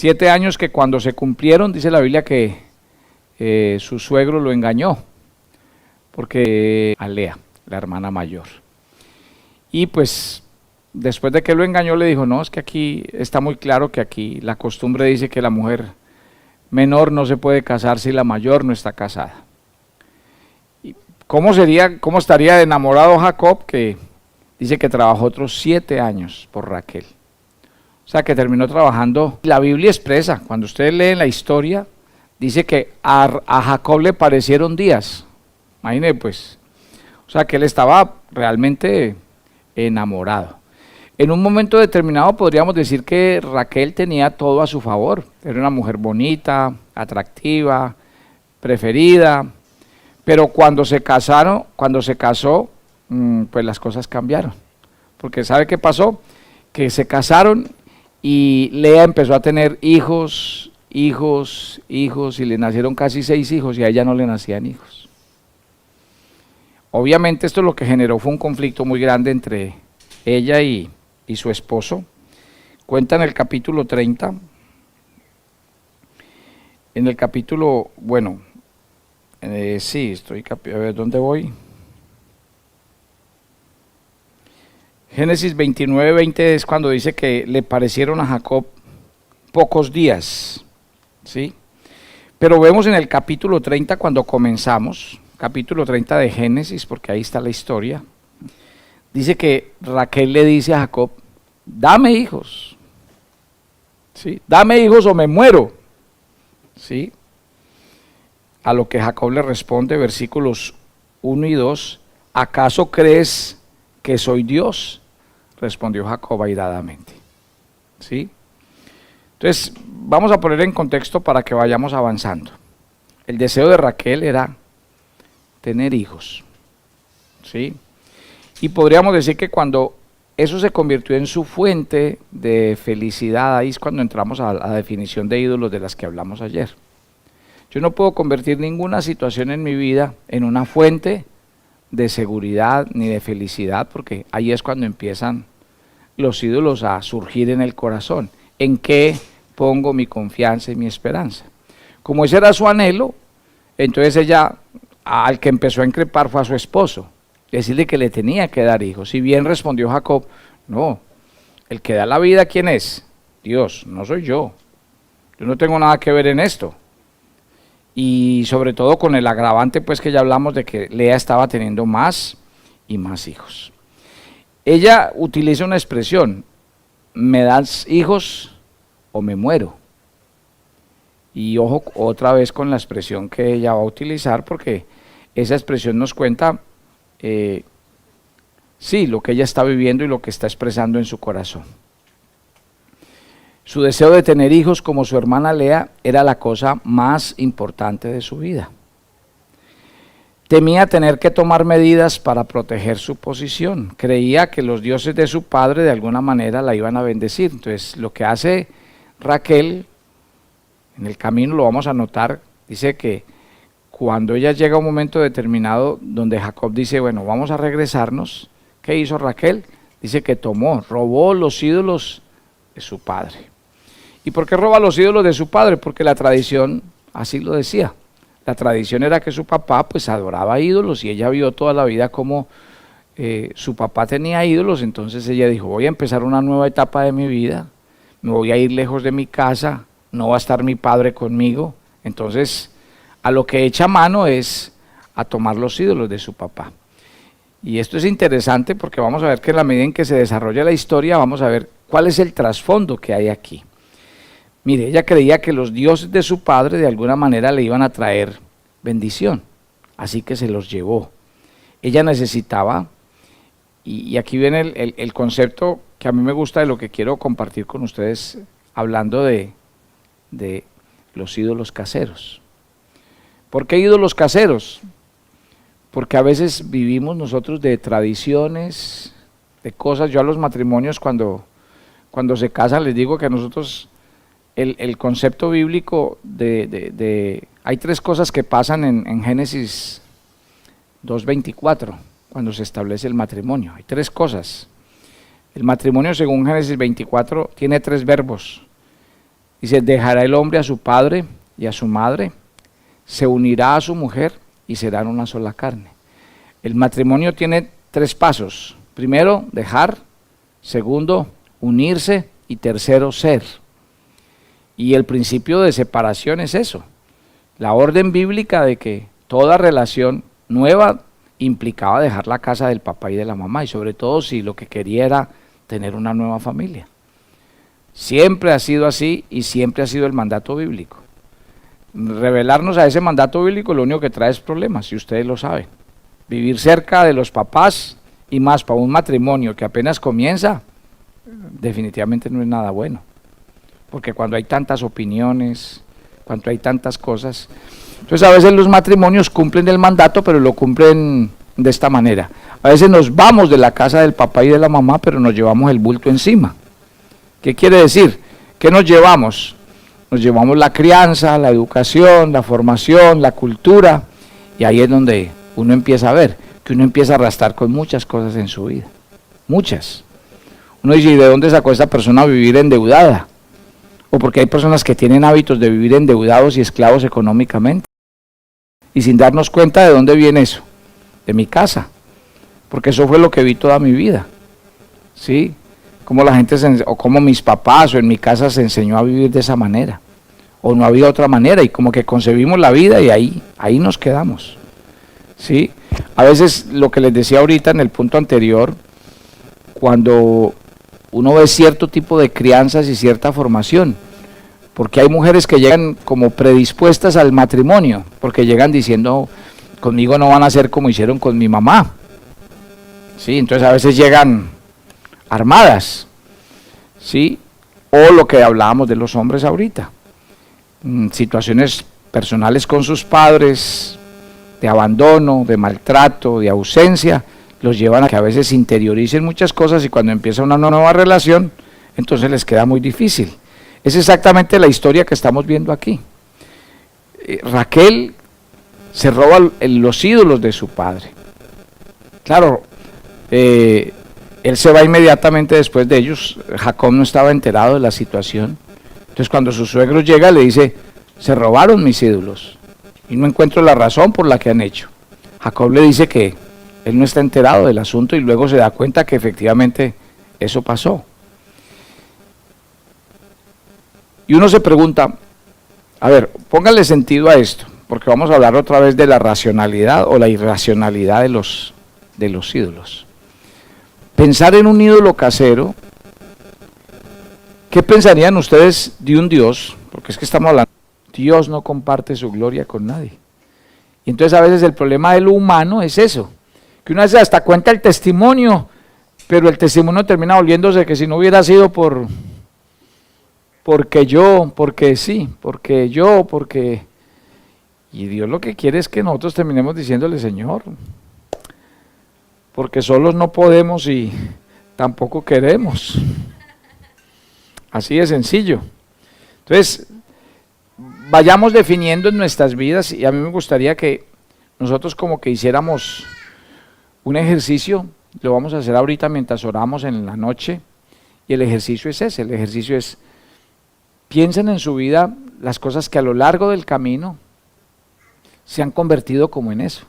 7 años que cuando se cumplieron, dice la Biblia que su suegro lo engañó, porque a Lea, la hermana mayor. Y pues después de que lo engañó le dijo, no, es que aquí está muy claro que aquí la costumbre dice que la mujer menor no se puede casar si la mayor no está casada. ¿Y cómo estaría enamorado Jacob, que dice que trabajó otros 7 años por Raquel? O sea que terminó trabajando. La Biblia expresa, cuando ustedes leen la historia, dice que a Jacob le parecieron días. Imagínense pues. O sea que él estaba realmente enamorado. En un momento determinado podríamos decir que Raquel tenía todo a su favor. Era una mujer bonita, atractiva, preferida. Pero cuando se casó, pues las cosas cambiaron. Porque ¿sabe qué pasó? Que se casaron y Lea empezó a tener hijos, y le nacieron casi 6 hijos y a ella no le nacían hijos. Obviamente esto lo que generó fue un conflicto muy grande entre ella y su esposo. Cuenta en el capítulo 30, en el capítulo, bueno, sí, a ver, ¿dónde voy? Génesis 29, 20 es cuando dice que le parecieron a Jacob pocos días, ¿sí? Pero vemos en el capítulo 30 cuando comenzamos, capítulo 30 de Génesis, porque ahí está la historia, dice que Raquel le dice a Jacob, dame hijos, ¿sí? Dame hijos o me muero, ¿sí? A lo que Jacob le responde, versículos 1 y 2, ¿acaso crees que soy Dios? Respondió Jacob airadamente, ¿sí? Entonces, vamos a poner en contexto para que vayamos avanzando. El deseo de Raquel era tener hijos, ¿sí? Y podríamos decir que cuando eso se convirtió en su fuente de felicidad, ahí es cuando entramos a la definición de ídolos de las que hablamos ayer. Yo no puedo convertir ninguna situación en mi vida en una fuente de seguridad ni de felicidad, porque ahí es cuando empiezan los ídolos a surgir en el corazón. ¿En qué pongo mi confianza y mi esperanza? Como ese era su anhelo, entonces ella, al que empezó a increpar fue a su esposo, decirle que le tenía que dar hijos. Si bien respondió Jacob, no, el que da la vida, ¿quién es? Dios, no soy yo. Yo no tengo nada que ver en esto. Y sobre todo con el agravante pues que ya hablamos de que Lea estaba teniendo más y más hijos. Ella utiliza una expresión, me das hijos o me muero. Y ojo otra vez con la expresión que ella va a utilizar, porque esa expresión nos cuenta sí, lo que ella está viviendo y lo que está expresando en su corazón. Su deseo de tener hijos como su hermana Lea era la cosa más importante de su vida. Temía tener que tomar medidas para proteger su posición. Creía que los dioses de su padre de alguna manera la iban a bendecir. Entonces lo que hace Raquel, en el camino lo vamos a notar, dice que cuando ella llega a un momento determinado donde Jacob dice, bueno, vamos a regresarnos, ¿qué hizo Raquel? Dice que robó los ídolos de su padre. ¿Y por qué roba los ídolos de su padre? Porque la tradición así lo decía. La tradición era que su papá pues adoraba ídolos y ella vio toda la vida como su papá tenía ídolos. Entonces ella dijo, voy a empezar una nueva etapa de mi vida, me voy a ir lejos de mi casa, no va a estar mi padre conmigo. Entonces a lo que echa mano es a tomar los ídolos de su papá. Y esto es interesante porque vamos a ver que en la medida en que se desarrolla la historia vamos a ver cuál es el trasfondo que hay aquí. Mire, ella creía que los dioses de su padre de alguna manera le iban a traer bendición, así que se los llevó. Ella necesitaba, y aquí viene el concepto que a mí me gusta de lo que quiero compartir con ustedes, hablando de los ídolos caseros. ¿Por qué ídolos caseros? Porque a veces vivimos nosotros de tradiciones, de cosas. Yo a los matrimonios cuando se casan les digo que a nosotros el concepto bíblico hay 3 cosas que pasan en Génesis 2:24 cuando se establece el matrimonio. Hay 3 cosas. El matrimonio según Génesis 24 tiene 3 verbos. Dice, dejará el hombre a su padre y a su madre, se unirá a su mujer y serán una sola carne. El matrimonio tiene 3 pasos. Primero, dejar. Segundo, unirse. Y tercero, ser. Y el principio de separación es eso. La orden bíblica de que toda relación nueva implicaba dejar la casa del papá y de la mamá, y sobre todo si lo que quería era tener una nueva familia. Siempre ha sido así y siempre ha sido el mandato bíblico. Revelarnos a ese mandato bíblico lo único que trae es problemas, y ustedes lo saben. Vivir cerca de los papás, y más para un matrimonio que apenas comienza, definitivamente no es nada bueno. Porque cuando hay tantas opiniones, cuando hay tantas cosas, entonces a veces los matrimonios cumplen el mandato, pero lo cumplen de esta manera. A veces nos vamos de la casa del papá y de la mamá, pero nos llevamos el bulto encima. ¿Qué quiere decir? ¿Qué nos llevamos? Nos llevamos la crianza, la educación, la formación, la cultura, y ahí es donde uno empieza a ver que uno empieza a arrastrar con muchas cosas en su vida. Muchas. Uno dice, ¿y de dónde sacó esta persona a vivir endeudada? O porque hay personas que tienen hábitos de vivir endeudados y esclavos económicamente. Y sin darnos cuenta de dónde viene eso. De mi casa. Porque eso fue lo que vi toda mi vida. ¿Sí? Como la gente, o como mis papás o en mi casa se enseñó a vivir de esa manera. O no había otra manera y como que concebimos la vida y ahí nos quedamos. ¿Sí? A veces lo que les decía ahorita en el punto anterior, cuando uno ve cierto tipo de crianzas y cierta formación, porque hay mujeres que llegan como predispuestas al matrimonio, porque llegan diciendo, conmigo no van a ser como hicieron con mi mamá. ¿Sí? Entonces a veces llegan armadas, ¿sí? O lo que hablábamos de los hombres ahorita, situaciones personales con sus padres, de abandono, de maltrato, de ausencia, los llevan a que a veces interioricen muchas cosas y cuando empieza una nueva relación, entonces les queda muy difícil. Es exactamente la historia que estamos viendo aquí. Raquel se roba los ídolos de su padre. Claro, él se va inmediatamente después de ellos. Jacob no estaba enterado de la situación. Entonces cuando su suegro llega le dice, se robaron mis ídolos y no encuentro la razón por la que han hecho. Jacob le dice que él no está enterado del asunto y luego se da cuenta que efectivamente eso pasó. Y uno se pregunta, a ver, póngale sentido a esto, porque vamos a hablar otra vez de la racionalidad o la irracionalidad de los ídolos. Pensar en un ídolo casero, ¿qué pensarían ustedes de un Dios? Porque es que estamos hablando, Dios no comparte su gloria con nadie. Y entonces a veces el problema de lo humano es eso, que una vez hasta cuenta el testimonio, pero el testimonio termina volviéndose que si no hubiera sido porque yo, porque sí, porque yo, porque... Y Dios lo que quiere es que nosotros terminemos diciéndole, Señor, porque solos no podemos y tampoco queremos. Así de sencillo. Entonces, vayamos definiendo en nuestras vidas, y a mí me gustaría que nosotros como que hiciéramos un ejercicio, lo vamos a hacer ahorita mientras oramos en la noche, y el ejercicio es ese, el ejercicio es, piensen en su vida las cosas que a lo largo del camino se han convertido como en eso.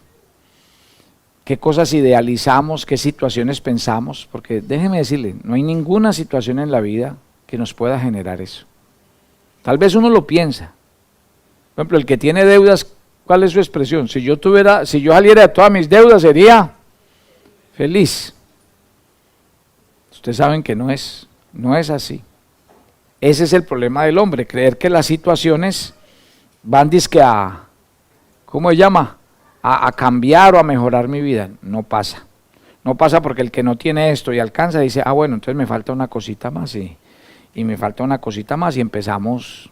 ¿Qué cosas idealizamos? ¿Qué situaciones pensamos? Porque déjeme decirle, no hay ninguna situación en la vida que nos pueda generar eso. Tal vez uno lo piensa. Por ejemplo, el que tiene deudas, ¿cuál es su expresión? Si yo saliera de todas mis deudas, sería feliz. Ustedes saben que no es así. Ese es el problema del hombre, creer que las situaciones van dizque a, ¿cómo se llama? A cambiar o a mejorar mi vida. No pasa. No pasa porque el que no tiene esto y alcanza dice, bueno, entonces me falta una cosita más y me falta una cosita más y empezamos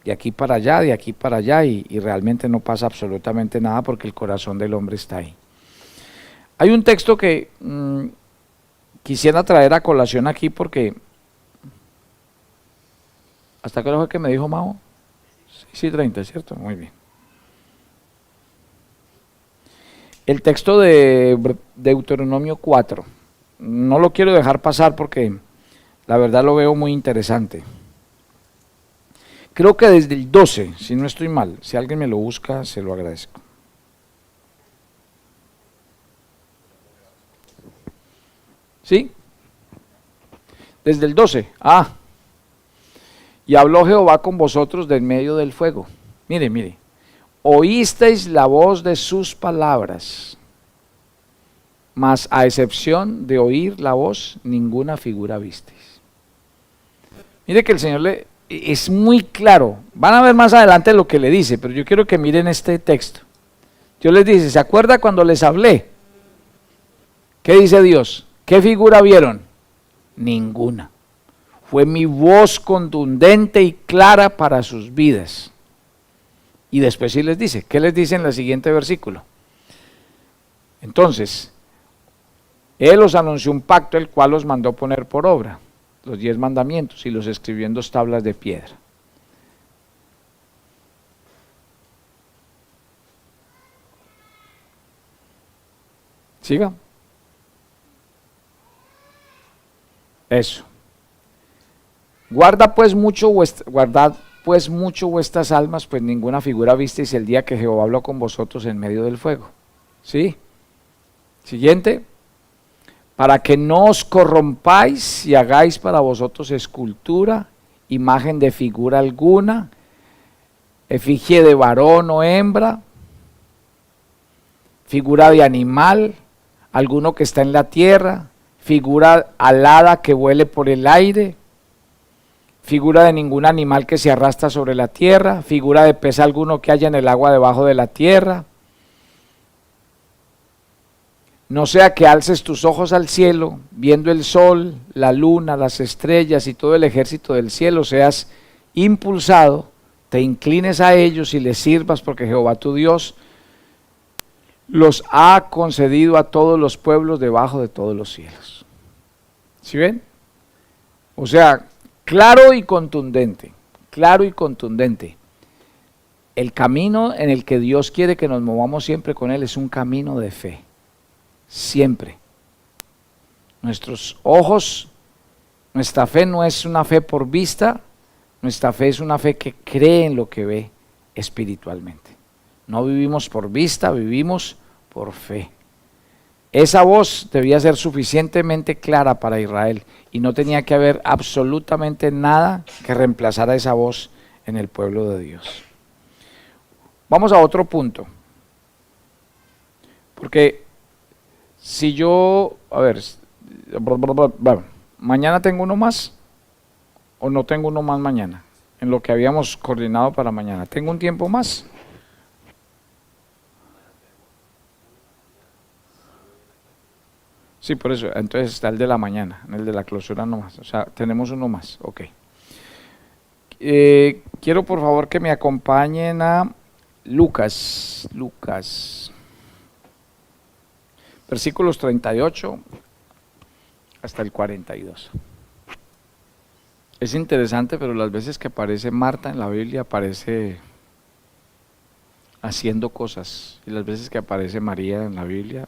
de aquí para allá y realmente no pasa absolutamente nada porque el corazón del hombre está ahí. Hay un texto que quisiera traer a colación aquí porque... ¿Hasta qué hora fue que me dijo Mao? Sí, 30, ¿cierto? Muy bien. El texto de Deuteronomio 4, no lo quiero dejar pasar porque la verdad lo veo muy interesante. Creo que desde el 12, si no estoy mal. Si alguien me lo busca, se lo agradezco. ¿Sí? Desde el 12. Y habló Jehová con vosotros del medio del fuego. Mire, mire. Oísteis la voz de sus palabras, mas a excepción de oír la voz, ninguna figura visteis. Mire que el Señor es muy claro. Van a ver más adelante lo que le dice, pero yo quiero que miren este texto. Dios les dice, ¿se acuerda cuando les hablé? ¿Qué dice Dios? ¿Qué figura vieron? Ninguna. Fue mi voz contundente y clara para sus vidas. Y después sí les dice, ¿qué les dice en el siguiente versículo? Entonces, Él os anunció un pacto, el cual os mandó poner por obra, los 10 mandamientos, y los escribió en 2 tablas de piedra. ¿Siga? Eso. Guardad pues mucho vuestras almas, pues ninguna figura visteis el día que Jehová habló con vosotros en medio del fuego. ¿Sí? Siguiente. Para que no os corrompáis y hagáis para vosotros escultura, imagen de figura alguna, efigie de varón o hembra, figura de animal, alguno que está en la tierra, figura alada que vuele por el aire, figura de ningún animal que se arrastra sobre la tierra, figura de pez alguno que haya en el agua debajo de la tierra. No sea que alces tus ojos al cielo, viendo el sol, la luna, las estrellas y todo el ejército del cielo, seas impulsado, te inclines a ellos y les sirvas, porque Jehová tu Dios los ha concedido a todos los pueblos debajo de todos los cielos. ¿Sí ven? O sea, claro y contundente, claro y contundente. El camino en el que Dios quiere que nos movamos siempre con Él es un camino de fe, siempre. Nuestros ojos, nuestra fe no es una fe por vista, nuestra fe es una fe que cree en lo que ve espiritualmente. No vivimos por vista, vivimos por fe. Esa voz debía ser suficientemente clara para Israel y no tenía que haber absolutamente nada que reemplazara esa voz en el pueblo de Dios. Vamos a otro punto. Porque si yo, bueno, mañana tengo uno más o no tengo uno más mañana, en lo que habíamos coordinado para mañana. ¿Tengo un tiempo más? Sí, por eso, entonces está el de la mañana, el de la clausura no más, o sea, tenemos uno más, ok. Quiero por favor que me acompañen a Lucas, versículos 38 hasta el 42. Es interesante, pero las veces que aparece Marta en la Biblia aparece haciendo cosas, y las veces que aparece María en la Biblia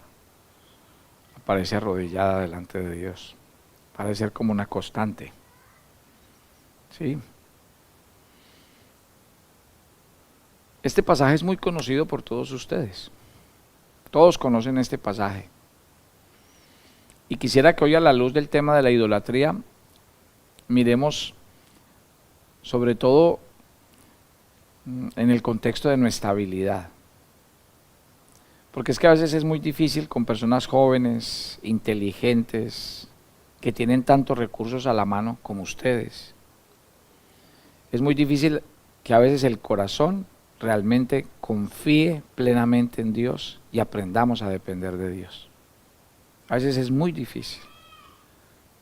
aparece arrodillada delante de Dios. Parece ser como una constante. ¿Sí? Este pasaje es muy conocido por todos ustedes. Todos conocen este pasaje. Y quisiera que hoy, a la luz del tema de la idolatría, miremos sobre todo en el contexto de nuestra habilidad. Porque es que a veces es muy difícil con personas jóvenes, inteligentes, que tienen tantos recursos a la mano como ustedes. Es muy difícil que a veces el corazón realmente confíe plenamente en Dios y aprendamos a depender de Dios. A veces es muy difícil,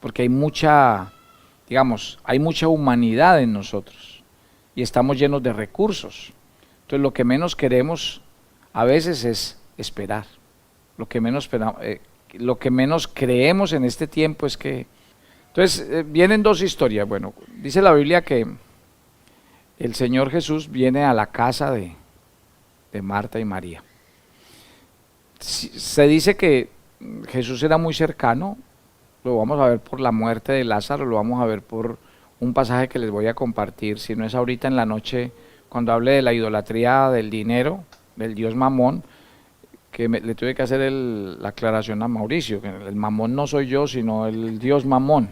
porque hay mucha humanidad en nosotros y estamos llenos de recursos. Entonces lo que menos queremos a veces es esperar. Lo que menos creemos en este tiempo es que... Entonces vienen dos historias. Bueno, dice la Biblia que el Señor Jesús viene a la casa de Marta y María. Se dice que Jesús era muy cercano, lo vamos a ver por la muerte de Lázaro, lo vamos a ver por un pasaje que les voy a compartir, si no es ahorita en la noche, cuando hable de la idolatría del dinero, del dios Mamón, que le tuve que hacer la aclaración a Mauricio, que el Mamón no soy yo, sino el dios Mamón.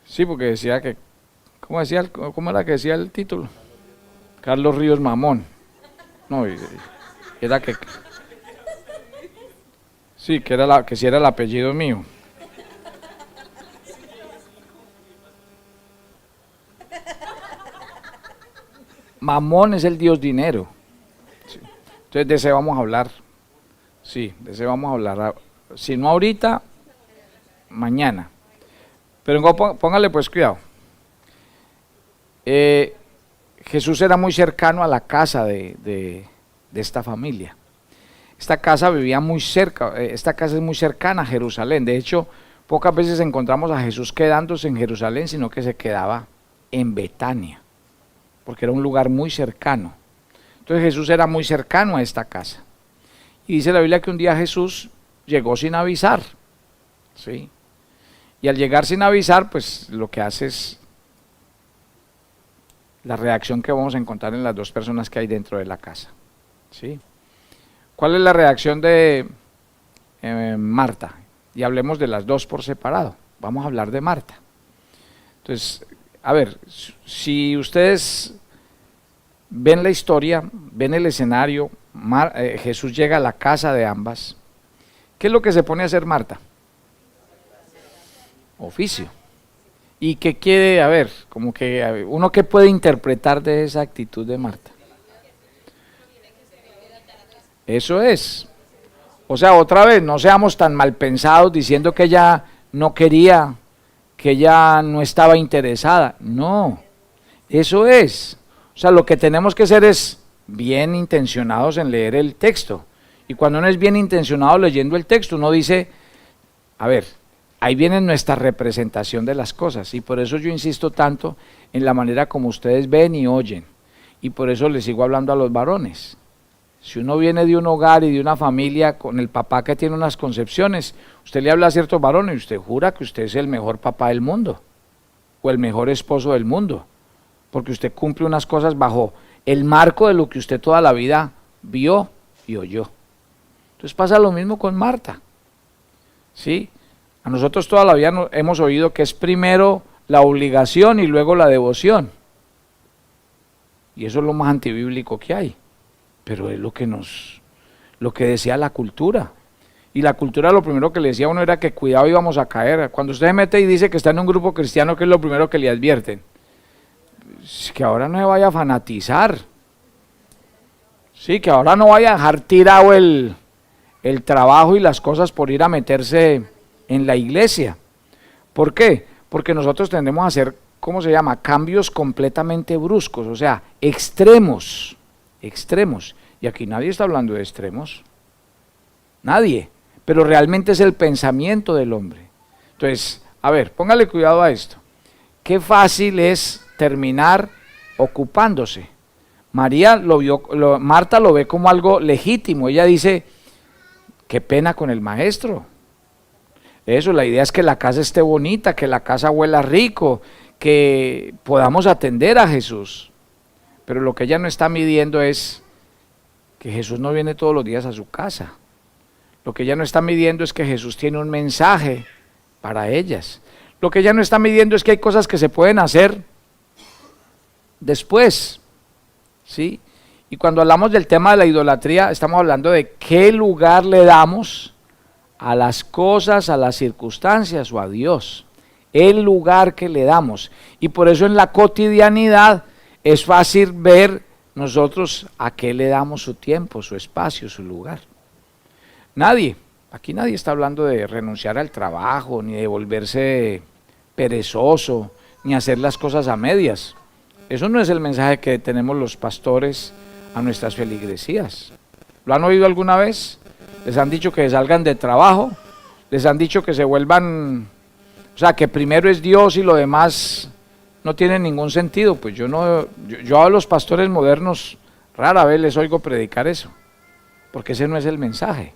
Sí, porque decía que, ¿cómo era que decía el título? Carlos Ríos Mamón. No, era que, sí, que sí era el apellido mío. Mamón es el dios dinero. Sí. Entonces de ese vamos a hablar. Sí, de ese vamos a hablar. Si no ahorita, mañana. Pero póngale pues cuidado. Jesús era muy cercano a la casa de esta familia. Esta casa vivía muy cerca, esta casa es muy cercana a Jerusalén. De hecho, pocas veces encontramos a Jesús quedándose en Jerusalén, sino que se quedaba en Betania, porque era un lugar muy cercano. Entonces Jesús era muy cercano a esta casa. Y dice la Biblia que un día Jesús llegó sin avisar, ¿sí? Y al llegar sin avisar, pues lo que hace es la reacción que vamos a encontrar en las dos personas que hay dentro de la casa, ¿sí? ¿Cuál es la reacción de Marta? Y hablemos de las dos por separado. Vamos a hablar de Marta. Entonces, a ver, si ustedes ven la historia, ven el escenario, Jesús llega a la casa de ambas. ¿Qué es lo que se pone a hacer Marta? Oficio. ¿Y qué quiere, a ver, como que uno qué puede interpretar de esa actitud de Marta? Eso es. O sea, otra vez, no seamos tan mal pensados diciendo que ella no quería, que ella no estaba interesada. No, eso es. O sea, lo que tenemos que ser es bien intencionados en leer el texto. Y cuando uno es bien intencionado leyendo el texto, uno dice, a ver, ahí viene nuestra representación de las cosas. Y por eso yo insisto tanto en la manera como ustedes ven y oyen. Y por eso les sigo hablando a los varones. Si uno viene de un hogar y de una familia con el papá que tiene unas concepciones, usted le habla a ciertos varones y usted jura que usted es el mejor papá del mundo o el mejor esposo del mundo, porque usted cumple unas cosas bajo el marco de lo que usted toda la vida vio y oyó. Entonces pasa lo mismo con Marta, ¿sí? A nosotros toda la vida hemos oído que es primero la obligación y luego la devoción, y eso es lo más antibíblico que hay. Pero es lo que decía la cultura. Y la cultura lo primero que le decía a uno era que cuidado íbamos a caer. Cuando usted se mete y dice que está en un grupo cristiano, ¿qué es lo primero que le advierten? Que ahora no se vaya a fanatizar. Sí, que ahora no vaya a dejar tirado el trabajo y las cosas por ir a meterse en la iglesia. ¿Por qué? Porque nosotros tendemos a hacer, ¿cómo se llama? Cambios completamente bruscos, o sea, extremos. Y aquí nadie está hablando de extremos, nadie, pero realmente es el pensamiento del hombre. Entonces, a ver, póngale cuidado a esto. Qué fácil es terminar ocupándose. Marta lo ve como algo legítimo. Ella dice, qué pena con el maestro. Eso, la idea es que la casa esté bonita, que la casa huela rico, que podamos atender a Jesús. Pero lo que ella no está midiendo es que Jesús no viene todos los días a su casa. Lo que ella no está midiendo es que Jesús tiene un mensaje para ellas. Lo que ella no está midiendo es que hay cosas que se pueden hacer después, ¿sí? Y cuando hablamos del tema de la idolatría, estamos hablando de qué lugar le damos a las cosas, a las circunstancias o a Dios. El lugar que le damos. Y por eso en la cotidianidad es fácil ver nosotros a qué le damos su tiempo, su espacio, su lugar. Aquí nadie está hablando de renunciar al trabajo, ni de volverse perezoso, ni hacer las cosas a medias. Eso no es el mensaje que tenemos los pastores a nuestras feligresías. ¿Lo han oído alguna vez? Les han dicho que salgan de trabajo, les han dicho que se vuelvan, o sea, que primero es Dios y lo demás no tiene ningún sentido. Pues yo a los pastores modernos rara vez les oigo predicar eso, porque ese no es el mensaje.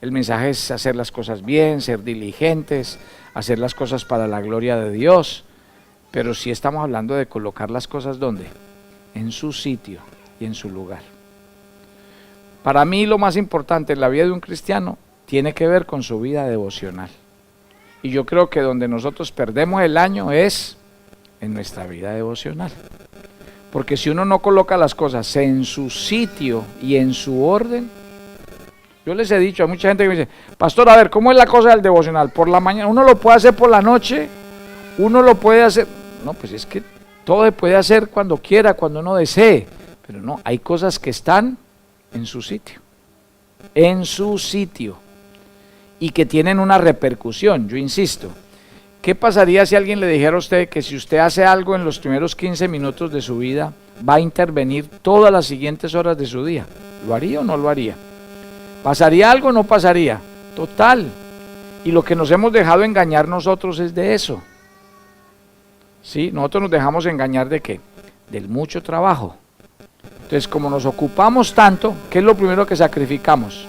El mensaje es hacer las cosas bien, ser diligentes, hacer las cosas para la gloria de Dios. Pero sí estamos hablando de colocar las cosas ¿dónde? En su sitio y en su lugar. Para mí lo más importante en la vida de un cristiano tiene que ver con su vida devocional. Y yo creo que donde nosotros perdemos el año es en nuestra vida devocional. Porque si uno no coloca las cosas en su sitio y en su orden, yo les he dicho a mucha gente que me dice, pastor, a ver, ¿cómo es la cosa del devocional? Por la mañana, uno lo puede hacer por la noche, uno lo puede hacer, no, pues es que todo se puede hacer cuando quiera, cuando uno desee, pero no, hay cosas que están en su sitio, y que tienen una repercusión. Yo insisto, ¿qué pasaría si alguien le dijera a usted que si usted hace algo en los primeros 15 minutos de su vida, va a intervenir todas las siguientes horas de su día? ¿Lo haría o no lo haría? ¿Pasaría algo o no pasaría? Total. Y lo que nos hemos dejado engañar nosotros es de eso. ¿Sí? Nosotros nos dejamos engañar ¿de qué? Del mucho trabajo. Entonces, como nos ocupamos tanto, ¿qué es lo primero que sacrificamos?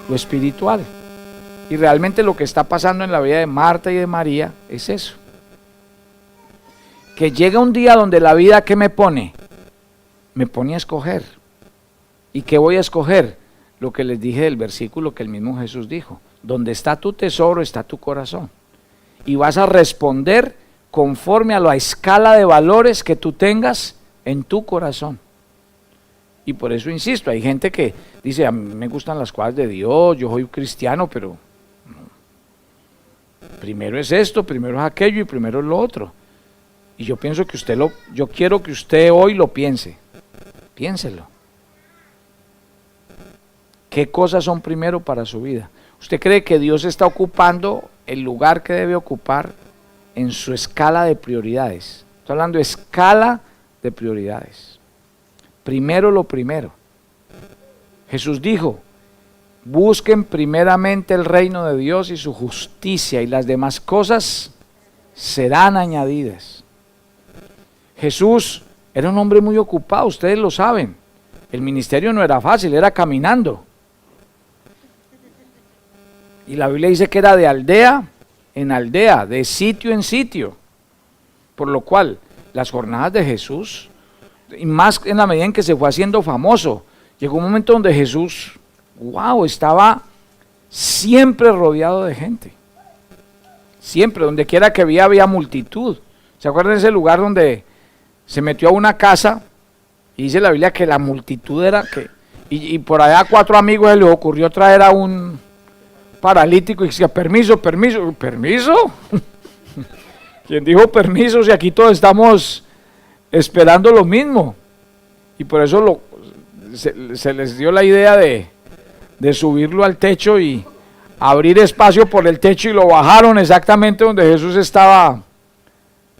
Lo espiritual. Y realmente lo que está pasando en la vida de Marta y de María es eso. Que llega un día donde la vida, ¿qué me pone? Me pone a escoger. ¿Y qué voy a escoger? Lo que les dije del versículo que el mismo Jesús dijo. Donde está tu tesoro, está tu corazón. Y vas a responder conforme a la escala de valores que tú tengas en tu corazón. Y por eso insisto, hay gente que dice, a mí me gustan las cosas de Dios, yo soy cristiano, pero primero es esto, primero es aquello y primero es lo otro. Y yo pienso que yo quiero que usted hoy lo piense. Piénselo. ¿Qué cosas son primero para su vida? ¿Usted cree que Dios está ocupando el lugar que debe ocupar en su escala de prioridades? Estoy hablando de escala de prioridades. Primero lo primero. Jesús dijo, busquen primeramente el reino de Dios y su justicia, y las demás cosas serán añadidas. Jesús era un hombre muy ocupado, ustedes lo saben. El ministerio no era fácil, era caminando. Y la Biblia dice que era de aldea en aldea, de sitio en sitio. Por lo cual, las jornadas de Jesús, y más en la medida en que se fue haciendo famoso, llegó un momento donde Jesús, estaba siempre rodeado de gente. Siempre, donde quiera que había multitud. ¿Se acuerdan de ese lugar donde se metió a una casa y dice la Biblia que la multitud era y por allá 4 amigos se les ocurrió traer a un paralítico y decía, permiso. ¿Quién dijo permiso si aquí todos estamos esperando lo mismo? Y por eso se les dio la idea de subirlo al techo y abrir espacio por el techo, y lo bajaron exactamente donde Jesús estaba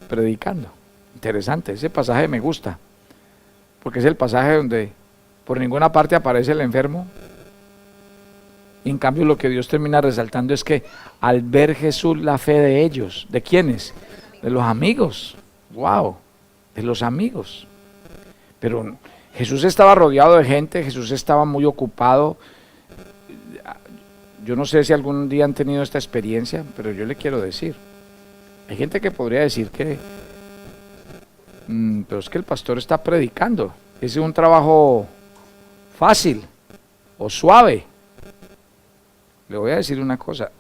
predicando. Interesante, ese pasaje me gusta, porque es el pasaje donde por ninguna parte aparece el enfermo. Y en cambio lo que Dios termina resaltando es que al ver Jesús la fe de ellos, ¿de quiénes? De los amigos. De los amigos. Pero Jesús estaba rodeado de gente, Jesús estaba muy ocupado. Yo no sé si algún día han tenido esta experiencia, pero yo le quiero decir, hay gente que podría decir que pero es que el pastor está predicando, ese es un trabajo fácil o suave. Le voy a decir una cosa,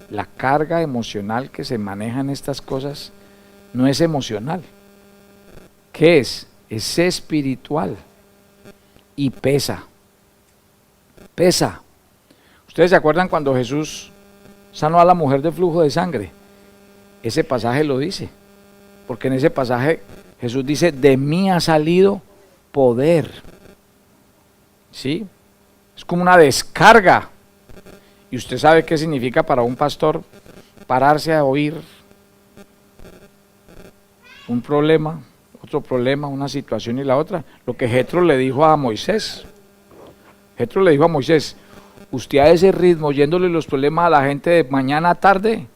la carga emocional que se maneja en estas cosas no es emocional. ¿Qué es? Es espiritual y pesa. ¿Ustedes se acuerdan cuando Jesús sanó a la mujer de flujo de sangre? Ese pasaje lo dice, porque en ese pasaje Jesús dice, de mí ha salido poder. ¿Sí? Es como una descarga. Y usted sabe qué significa para un pastor pararse a oír un problema, otro problema, una situación y la otra. Lo que Jetro le dijo a Moisés. Jetro le dijo a Moisés, usted a ese ritmo, oyéndole los problemas a la gente de mañana a tarde,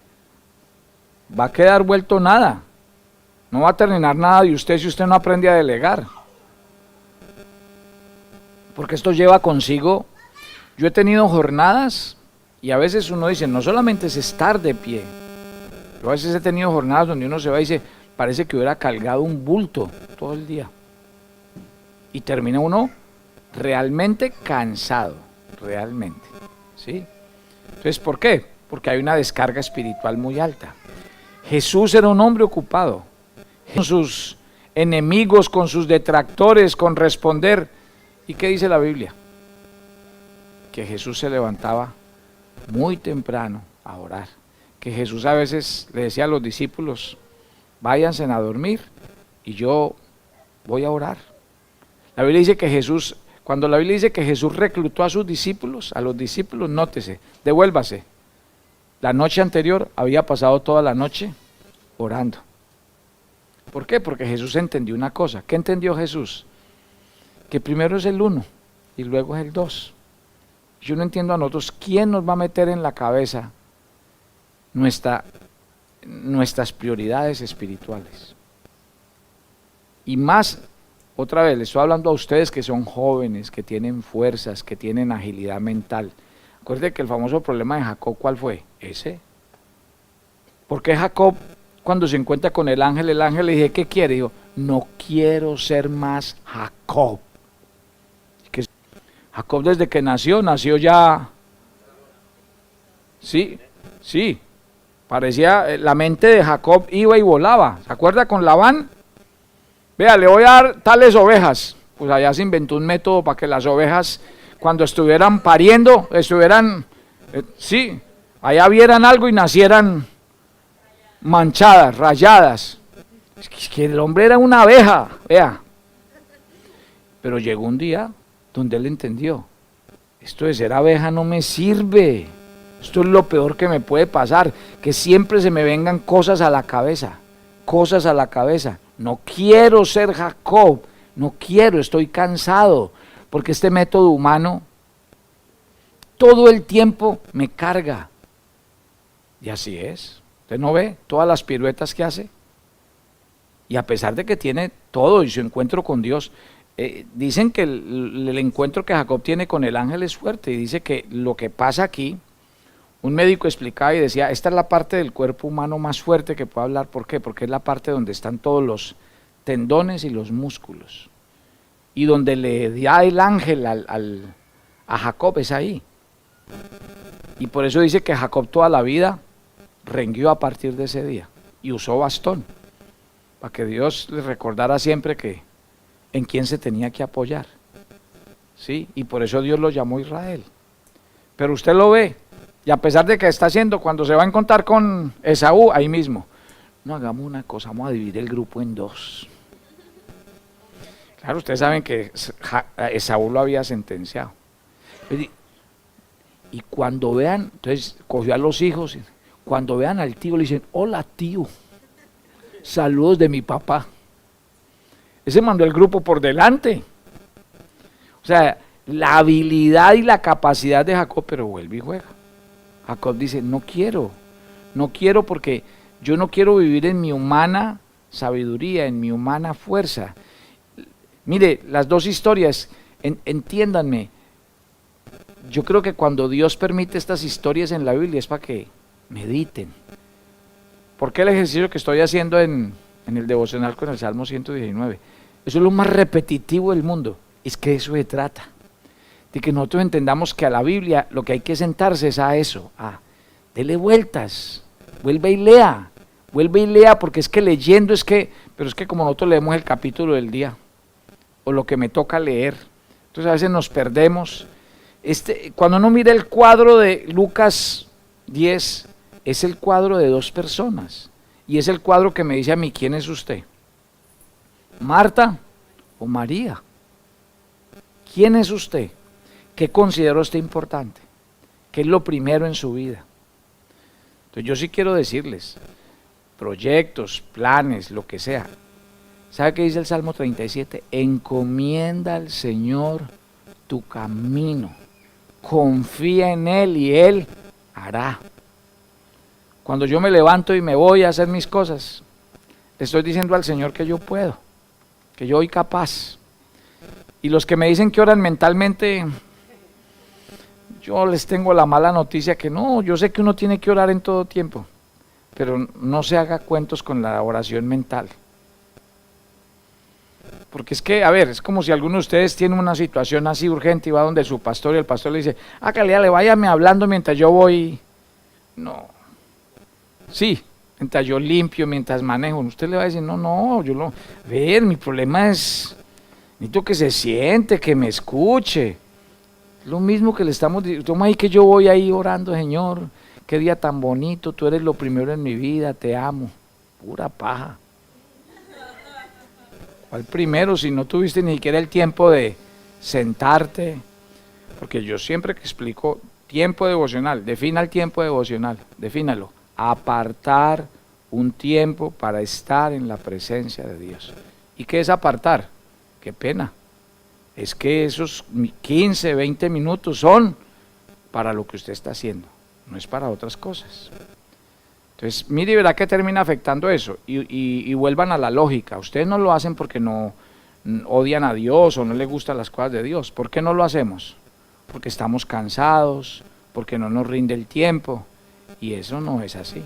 va a quedar vuelto nada. No va a terminar nada de usted si usted no aprende a delegar. Porque esto lleva consigo, yo he tenido jornadas Y a veces uno dice, no solamente es estar de pie. Yo a veces he tenido jornadas donde uno se va y dice, parece que hubiera cargado un bulto todo el día. Y termina uno realmente cansado, realmente, ¿sí? Entonces, ¿por qué? Porque hay una descarga espiritual muy alta. Jesús era un hombre ocupado, con sus enemigos, con sus detractores, con responder. ¿Y qué dice la Biblia? Que Jesús se levantaba muy temprano a orar. Que Jesús a veces le decía a los discípulos, váyanse a dormir y yo voy a orar. La Biblia dice que Jesús, cuando la Biblia dice que Jesús reclutó a sus discípulos, nótese, devuélvase. La noche anterior había pasado toda la noche orando. ¿Por qué? Porque Jesús entendió una cosa. ¿Qué entendió Jesús? Que primero es el 1 y luego es el 2. Yo no entiendo a nosotros quién nos va a meter en la cabeza nuestras prioridades espirituales. Y más, otra vez, les estoy hablando a ustedes que son jóvenes, que tienen fuerzas, que tienen agilidad mental. Acuérdense que el famoso problema de Jacob, ¿cuál fue? Ese. ¿Por qué Jacob, cuando se encuentra con el ángel le dice, ¿qué quiere? Dijo, no quiero ser más Jacob. Jacob desde que nació ya, sí, parecía, la mente de Jacob iba y volaba. ¿Se acuerda con Labán? Vea, le voy a dar tales ovejas. Pues allá se inventó un método para que las ovejas, cuando estuvieran pariendo, allá vieran algo y nacieran manchadas, rayadas. Es que el hombre era una abeja, vea. Pero llegó un día donde él entendió, esto de ser abeja no me sirve, esto es lo peor que me puede pasar, que siempre se me vengan cosas a la cabeza, no quiero ser Jacob, no quiero, estoy cansado, porque este método humano todo el tiempo me carga, y así es, usted no ve todas las piruetas que hace, y a pesar de que tiene todo y su encuentro con Dios, dicen que el encuentro que Jacob tiene con el ángel es fuerte, y dice que lo que pasa aquí, un médico explicaba y decía, esta es la parte del cuerpo humano más fuerte que puede hablar. ¿Por qué? Porque es la parte donde están todos los tendones y los músculos, y donde le da el ángel a Jacob es ahí, y por eso dice que Jacob toda la vida rengueó a partir de ese día, y usó bastón, para que Dios le recordara siempre que en quién se tenía que apoyar, ¿sí? Y por eso Dios lo llamó Israel. Pero usted lo ve, y a pesar de que está haciendo, cuando se va a encontrar con Esaú, ahí mismo, no, hagamos una cosa, vamos a dividir el grupo en 2. Claro, ustedes saben que Esaú lo había sentenciado. Y cuando vean, entonces cogió a los hijos, cuando vean al tío le dicen, hola tío, saludos de mi papá. Ese mandó el grupo por delante. O sea, la habilidad y la capacidad de Jacob, pero vuelve y juega. Jacob dice, no quiero porque yo no quiero vivir en mi humana sabiduría, en mi humana fuerza. Mire, las dos historias, entiéndanme, yo creo que cuando Dios permite estas historias en la Biblia es para que mediten. ¿Por qué el ejercicio que estoy haciendo en el devocional con el Salmo 119? Eso es lo más repetitivo del mundo. Es que eso se trata. De que nosotros entendamos que a la Biblia lo que hay que sentarse es a eso. Dele vueltas. Vuelve y lea, porque es que leyendo pero es que como nosotros leemos el capítulo del día, o lo que me toca leer, entonces a veces nos perdemos. Cuando uno mira el cuadro de Lucas 10, es el cuadro de 2 personas. Y es el cuadro que me dice a mí, ¿quién es usted? ¿Marta o María? ¿Quién es usted? ¿Qué considera usted importante? ¿Qué es lo primero en su vida? Entonces yo sí quiero decirles, proyectos, planes, lo que sea. ¿Sabe qué dice el Salmo 37? Encomienda al Señor tu camino, confía en Él y Él hará. Cuando yo me levanto y me voy a hacer mis cosas, le estoy diciendo al Señor que yo puedo, que yo soy capaz. Y los que me dicen que oran mentalmente, Yo les tengo la mala noticia que no, yo sé que uno tiene que orar en todo tiempo, pero no se haga cuentos con la oración mental. Porque es que, a ver, es como si alguno de ustedes tiene una situación así urgente y va donde su pastor y el pastor le dice, le váyame hablando mientras yo voy. No. Sí, mientras yo limpio, mientras manejo. Usted le va a decir, no, a ver, mi problema es, necesito que se siente, que me escuche. Lo mismo que le estamos diciendo, toma ahí que yo voy ahí orando, Señor, qué día tan bonito, tú eres lo primero en mi vida, te amo. Pura paja. ¿Cuál primero si no tuviste ni siquiera el tiempo de sentarte? Porque yo siempre que explico tiempo devocional, defina el tiempo devocional, defínalo. Apartar un tiempo para estar en la presencia de Dios. ¿Y qué es apartar? Qué pena. Es que esos 15, 20 minutos son para lo que usted está haciendo, no es para otras cosas. Entonces, mire y verá que termina afectando eso. Y vuelvan a la lógica. Ustedes no lo hacen porque no odian a Dios o no les gustan las cosas de Dios. ¿Por qué no lo hacemos? Porque estamos cansados, porque no nos rinde el tiempo. Y eso no es así.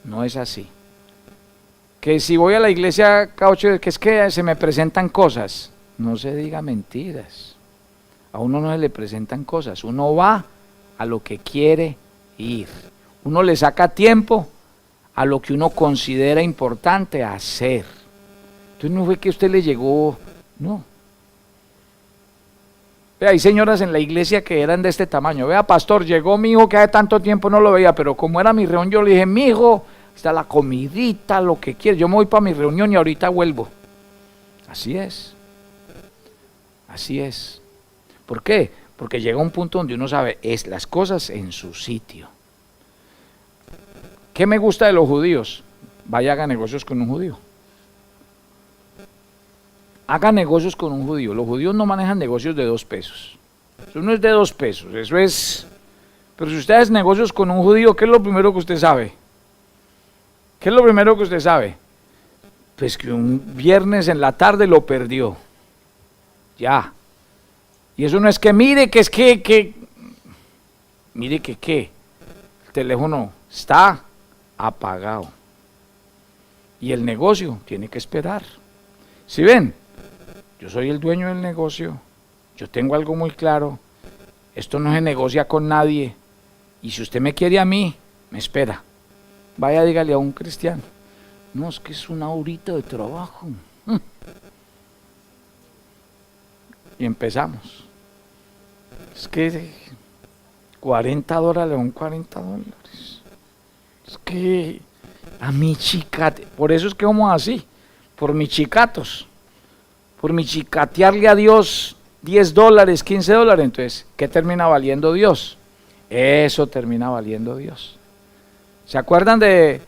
No es así. Que si voy a la iglesia cada 8 días, que es que se me presentan cosas. No se diga mentiras. A uno no se le presentan cosas. Uno va a lo que quiere ir. Uno le saca tiempo a lo que uno considera importante hacer. Entonces no fue que a usted le llegó, no. Vea, hay señoras en la iglesia que eran de este tamaño. Vea, pastor, llegó mi hijo que hace tanto tiempo no lo veía, pero como era mi reunión, yo le dije, mi hijo, está la comidita, lo que quiere. Yo me voy para mi reunión y ahorita vuelvo. Así es. Así es. ¿Por qué? Porque llega un punto donde uno sabe, es las cosas en su sitio. ¿Qué me gusta de los judíos? Vaya, haga negocios con un judío. Haga negocios con un judío. Los judíos no manejan negocios de 2 pesos. Eso no es de 2 pesos, eso es... Pero si usted hace negocios con un judío, ¿qué es lo primero que usted sabe? ¿Qué es lo primero que usted sabe? Pues que un viernes en la tarde lo perdió. Ya. Y eso no es que mire, que es que... Mire que qué. El teléfono está apagado. Y el negocio tiene que esperar. ¿Sí ven? Yo soy el dueño del negocio. Yo tengo algo muy claro. Esto no se negocia con nadie. Y si usted me quiere a mí, me espera. Vaya, dígale a un cristiano. No, es que es una horita de trabajo. Y empezamos. Es que $40 son $40. Es que a mi chicate, por eso es que vamos así, por mis chicatos, por mi chicatearle a Dios $10, $15, entonces, ¿qué termina valiendo Dios? Eso termina valiendo Dios. ¿Se acuerdan de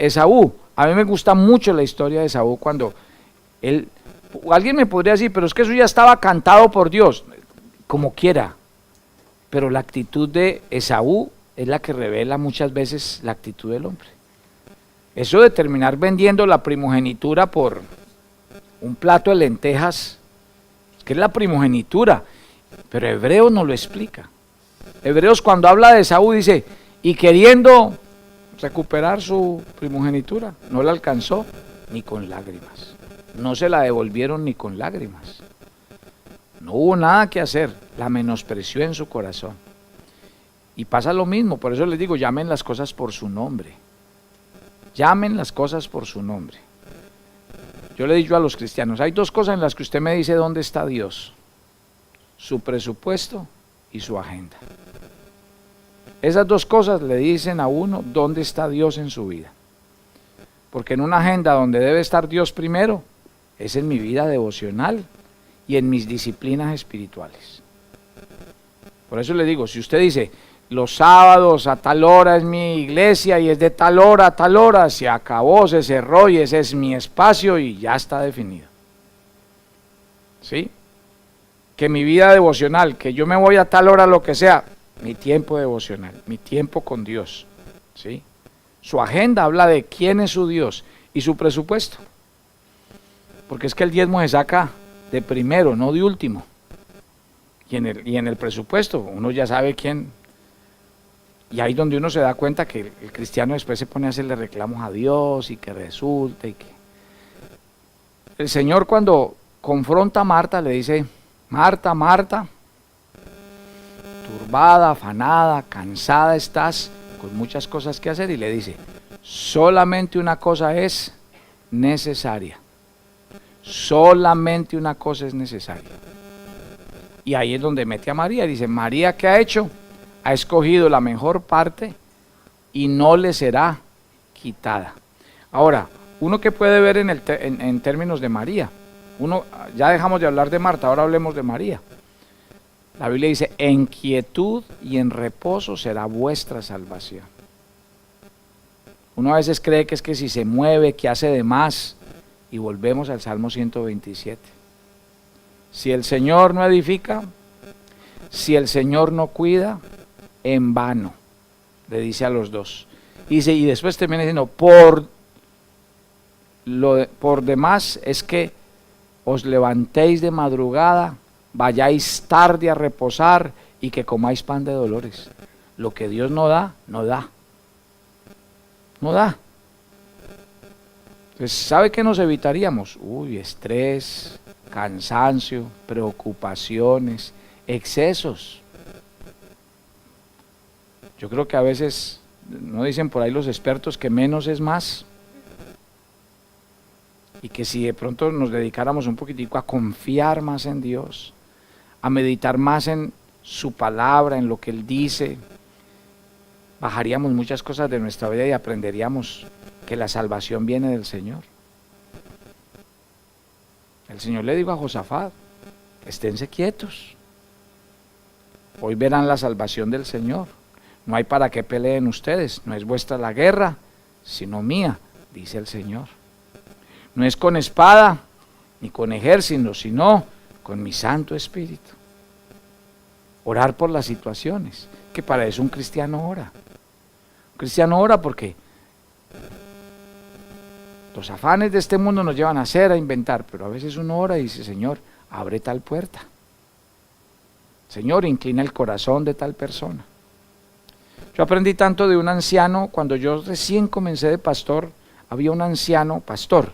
Esaú? A mí me gusta mucho la historia de Esaú cuando él, alguien me podría decir, pero es que eso ya estaba cantado por Dios, como quiera, pero la actitud de Esaú es la que revela muchas veces la actitud del hombre. Eso de terminar vendiendo la primogenitura por un plato de lentejas, es que es la primogenitura, pero Hebreos no lo explica. Hebreos cuando habla de Esaú dice, y queriendo recuperar su primogenitura, no la alcanzó ni con lágrimas, no se la devolvieron ni con lágrimas, no hubo nada que hacer, la menospreció en su corazón. Y pasa lo mismo, por eso les digo, llamen las cosas por su nombre. Llamen las cosas por su nombre. Yo le he dicho a los cristianos, hay 2 cosas en las que usted me dice dónde está Dios. Su presupuesto y su agenda. Esas 2 cosas le dicen a uno dónde está Dios en su vida. Porque en una agenda donde debe estar Dios primero, es en mi vida devocional y en mis disciplinas espirituales. Por eso le digo, si usted dice, los sábados a tal hora es mi iglesia y es de tal hora a tal hora, se acabó, se cerró y ese es mi espacio y ya está definido. ¿Sí? Que mi vida devocional, que yo me voy a tal hora, lo que sea, mi tiempo devocional, mi tiempo con Dios. ¿Sí? Su agenda habla de quién es su Dios y su presupuesto. Porque es que el diezmo se saca de primero, no de último. y en el presupuesto, uno ya sabe quién. Y ahí donde uno se da cuenta que el cristiano después se pone a hacerle reclamos a Dios y que resulta y que... El Señor cuando confronta a Marta le dice, Marta, Marta, turbada, afanada, cansada estás, con muchas cosas que hacer, y le dice, solamente una cosa es necesaria. Solamente una cosa es necesaria. Y ahí es donde mete a María, dice, María, ¿qué ha hecho? Ha escogido la mejor parte y no le será quitada. Ahora, uno que puede ver en términos de María, ya dejamos de hablar de Marta, ahora hablemos de María. La Biblia dice, en quietud y en reposo será vuestra salvación. Uno a veces cree que es que si se mueve, que hace de más, y volvemos al Salmo 127. Si el Señor no edifica, si el Señor no cuida, en vano, le dice a los dos. Y después termina diciendo, por demás es que os levantéis de madrugada, vayáis tarde a reposar y que comáis pan de dolores. Lo que Dios no da, no da. No da. Entonces, ¿sabe qué nos evitaríamos? Estrés, cansancio, preocupaciones, excesos. Yo creo que a veces, ¿no dicen por ahí los expertos que menos es más? Y que si de pronto nos dedicáramos un poquitico a confiar más en Dios, a meditar más en su palabra, en lo que Él dice, bajaríamos muchas cosas de nuestra vida y aprenderíamos que la salvación viene del Señor. El Señor le dijo a Josafat, esténse quietos, hoy verán la salvación del Señor. No hay para qué peleen ustedes, no es vuestra la guerra, sino mía, dice el Señor. No es con espada, ni con ejército, sino con mi Santo Espíritu. Orar por las situaciones, que para eso un cristiano ora. Un cristiano ora porque los afanes de este mundo nos llevan a hacer, a inventar, pero a veces uno ora y dice, Señor, abre tal puerta. Señor, inclina el corazón de tal persona. Yo aprendí tanto de un anciano, cuando yo recién comencé de pastor, había un anciano pastor.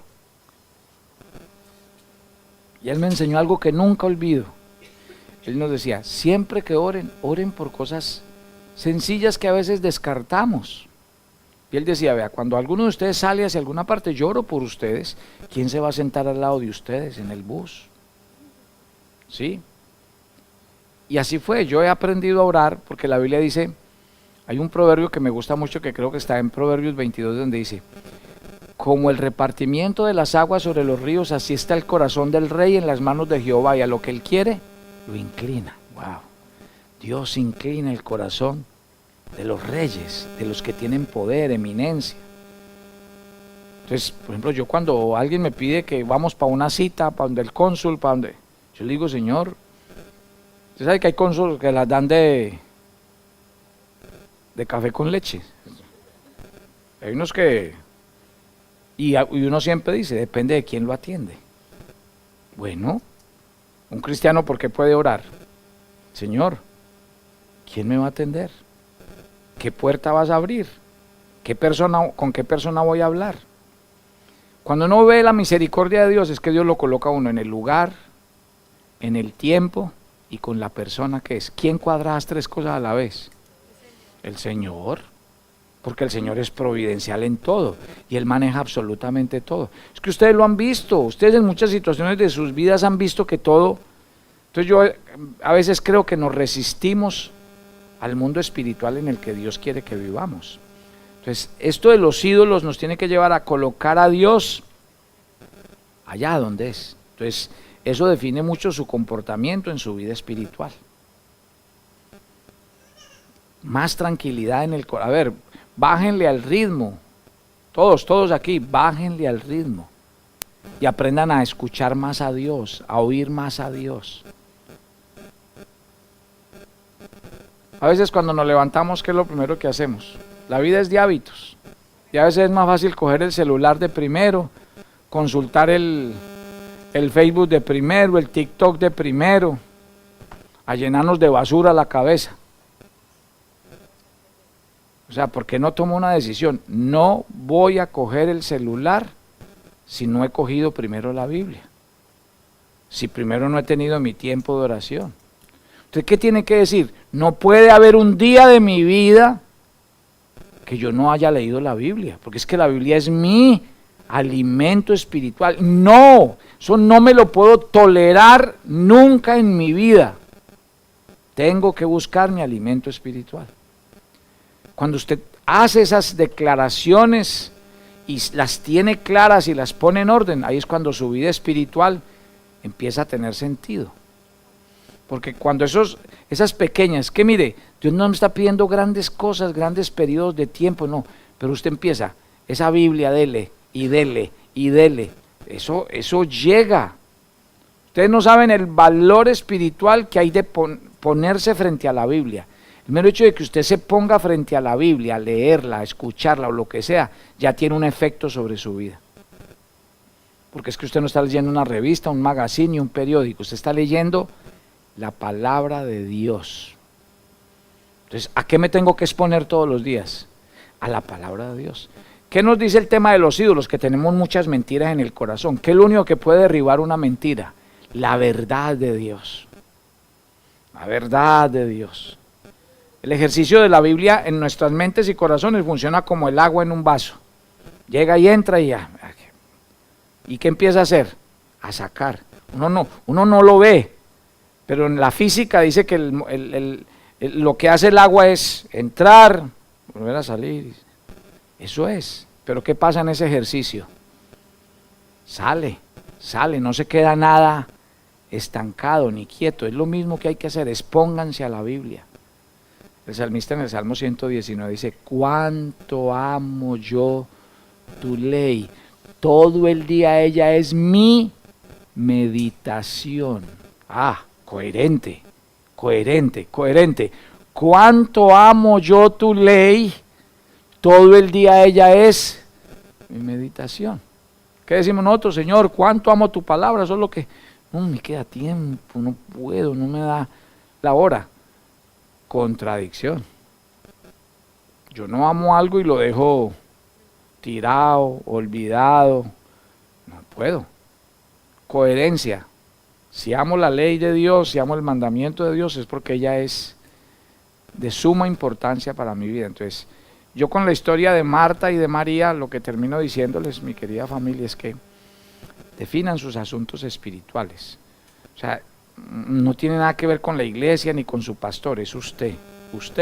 Y él me enseñó algo que nunca olvido. Él nos decía, siempre que oren, oren por cosas sencillas que a veces descartamos. Y él decía, vea, cuando alguno de ustedes sale hacia alguna parte, yo oro por ustedes, ¿quién se va a sentar al lado de ustedes en el bus? ¿Sí? Y así fue, yo he aprendido a orar, porque la Biblia dice, hay un proverbio que me gusta mucho, que creo que está en Proverbios 22, donde dice, como el repartimiento de las aguas sobre los ríos, así está el corazón del rey en las manos de Jehová, y a lo que él quiere, lo inclina. Wow. Dios inclina el corazón de los reyes, de los que tienen poder, eminencia. Entonces, por ejemplo, yo cuando alguien me pide que vamos para una cita, para donde el cónsul, yo le digo, Señor, usted sabe que hay cónsules que las dan de café con leche. Hay unos que, y uno siempre dice, depende de quién lo atiende. Bueno, un cristiano, ¿por qué puede orar? Señor, ¿quién me va a atender? ¿Qué puerta vas a abrir? ¿Con qué persona voy a hablar? Cuando uno ve la misericordia de Dios, es que Dios lo coloca a uno en el lugar, en el tiempo y con la persona que es. ¿Quién cuadra las tres cosas a la vez? El Señor, porque el Señor es providencial en todo y Él maneja absolutamente todo. Es que ustedes lo han visto, ustedes en muchas situaciones de sus vidas han visto que todo. Entonces yo a veces creo que nos resistimos al mundo espiritual en el que Dios quiere que vivamos. Entonces esto de los ídolos nos tiene que llevar a colocar a Dios allá donde es. Entonces eso define mucho su comportamiento en su vida espiritual. Más tranquilidad en el corazón. A ver, bájenle al ritmo. Todos aquí, bájenle al ritmo. Y aprendan a escuchar más a Dios, a oír más a Dios. A veces cuando nos levantamos, ¿qué es lo primero que hacemos? La vida es de hábitos. Y a veces es más fácil coger el celular de primero, consultar el Facebook de primero, el TikTok de primero. a llenarnos de basura la cabeza. O sea, ¿por qué no tomo una decisión? No voy a coger el celular si no he cogido primero la Biblia. Si primero no he tenido mi tiempo de oración. ¿Usted qué tiene que decir? No puede haber un día de mi vida que yo no haya leído la Biblia, porque es que la Biblia es mi alimento espiritual. No, eso no me lo puedo tolerar nunca en mi vida. Tengo que buscar mi alimento espiritual. Cuando usted hace esas declaraciones y las tiene claras y las pone en orden, ahí es cuando su vida espiritual empieza a tener sentido. Porque cuando esas pequeñas, que mire, Dios no me está pidiendo grandes cosas, grandes periodos de tiempo, no, pero usted empieza, esa Biblia, dele, y dele, y dele, eso llega. Ustedes no saben el valor espiritual que hay de ponerse frente a la Biblia. El mero hecho de que usted se ponga frente a la Biblia, a leerla, a escucharla o lo que sea, ya tiene un efecto sobre su vida. Porque es que usted no está leyendo una revista, un magazine, un periódico, usted está leyendo la palabra de Dios. Entonces, ¿a qué me tengo que exponer todos los días? A la palabra de Dios. ¿Qué nos dice el tema de los ídolos? Que tenemos muchas mentiras en el corazón. ¿Qué es lo único que puede derribar una mentira? La verdad de Dios. La verdad de Dios. El ejercicio de la Biblia en nuestras mentes y corazones funciona como el agua en un vaso. Llega y entra y ya. ¿Y qué empieza a hacer? A sacar. Uno no lo ve, pero en la física dice que lo que hace el agua es entrar, volver a salir. Eso es. Pero ¿qué pasa en ese ejercicio? Sale, no se queda nada estancado ni quieto. Es lo mismo que hay que hacer, expónganse a la Biblia. El salmista en el Salmo 119 dice, cuánto amo yo tu ley, todo el día ella es mi meditación. Coherente. Cuánto amo yo tu ley, todo el día ella es mi meditación. ¿Qué decimos nosotros, Señor? Cuánto amo tu palabra, eso es lo que no me queda tiempo, no puedo, no me da la hora. Contradicción. Yo no amo algo y lo dejo tirado, olvidado. No puedo. Coherencia. Si amo la ley de Dios, si amo el mandamiento de Dios, es porque ella es de suma importancia para mi vida. Entonces, yo con la historia de Marta y de María, lo que termino diciéndoles, mi querida familia, es que definan sus asuntos espirituales. O sea, no tiene nada que ver con la iglesia ni con su pastor, es usted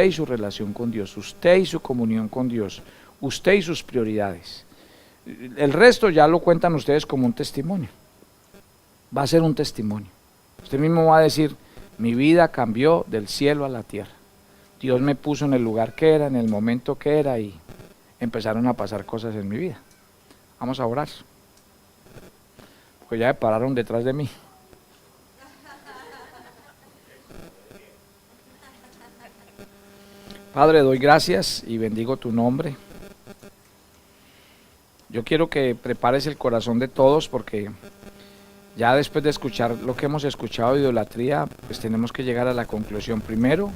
y su relación con Dios, usted y su comunión con Dios, usted y sus prioridades. El resto ya lo cuentan ustedes como un testimonio, va a ser un testimonio. Usted mismo va a decir, mi vida cambió del cielo a la tierra, Dios me puso en el lugar que era, en el momento que era y empezaron a pasar cosas en mi vida. Vamos a orar, porque ya me pararon detrás de mí. Padre, doy gracias y bendigo tu nombre. Yo quiero que prepares el corazón de todos porque ya después de escuchar lo que hemos escuchado de idolatría, pues tenemos que llegar a la conclusión primero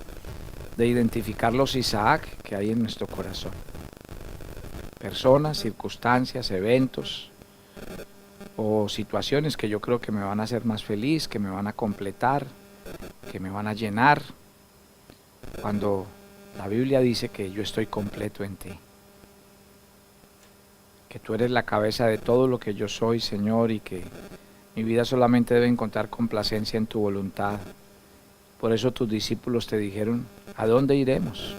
de identificar los Isaac que hay en nuestro corazón. Personas, circunstancias, eventos o situaciones que yo creo que me van a hacer más feliz, que me van a completar, que me van a llenar. Cuando la Biblia dice que yo estoy completo en ti, que tú eres la cabeza de todo lo que yo soy, Señor, y que mi vida solamente debe encontrar complacencia en tu voluntad. Por eso tus discípulos te dijeron, ¿a dónde iremos?